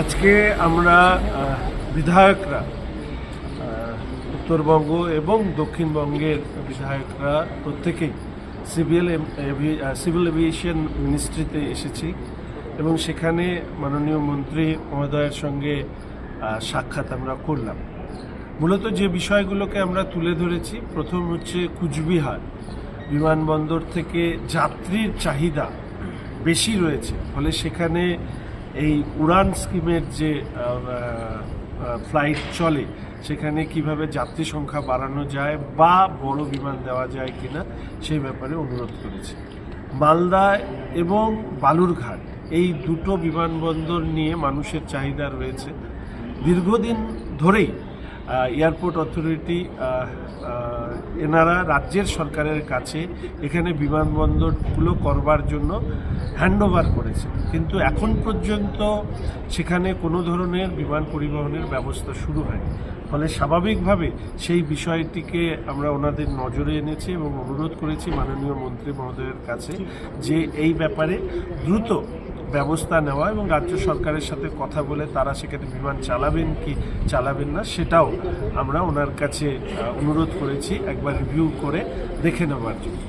আজকে আমরা বিধায়করা উত্তরবঙ্গ এবং দক্ষিণবঙ্গের বিধায়করা প্রত্যেকেই সিভিল এভিয়েশন মিনিস্ট্রিতে এসেছি এবং সেখানে মাননীয় মন্ত্রী মহোদয়ের সঙ্গে সাক্ষাৎ আমরা করলাম। মূলত যে বিষয়গুলোকে আমরা তুলে ধরেছি, প্রথম হচ্ছে কুচবিহার বিমানবন্দর থেকে যাত্রীর চাহিদা বেশি রয়েছে, ফলে সেখানে এই উড়ান স্কিমের যে ফ্লাইট চলে সেখানে কিভাবে যাত্রী সংখ্যা বাড়ানো যায় বা বড় বিমান দেওয়া যায় কিনা সেই ব্যাপারে অনুরোধ করেছি। মালদা এবং বালুরঘাট এই দুটো বিমানবন্দর নিয়ে মানুষের চাহিদা রয়েছে। দীর্ঘদিন ধরেই এয়ারপোর্ট অথরিটি এনারা রাজ্যের সরকারের কাছে এখানে বিমানবন্দরগুলো করবার জন্য হ্যান্ডওভার করেছে, কিন্তু এখন পর্যন্ত সেখানে কোনো ধরনের বিমান পরিবহনের ব্যবস্থা শুরু হয়নি। ফলে স্বাভাবিকভাবে সেই বিষয়টিকে আমরা ওনাদের নজরে এনেছি এবং অনুরোধ করেছি মাননীয় মন্ত্রী মহোদয়ের কাছে যে এই ব্যাপারে দ্রুত ব্যবস্থা নেওয়া এবং রাজ্য সরকারের সাথে কথা বলে তারা সেখানে বিমান চালাবেন কি চালাবেন না সেটাও আমরা ওনার কাছে অনুরোধ করেছি একবার রিভিউ করে দেখে নেওয়ার জন্য।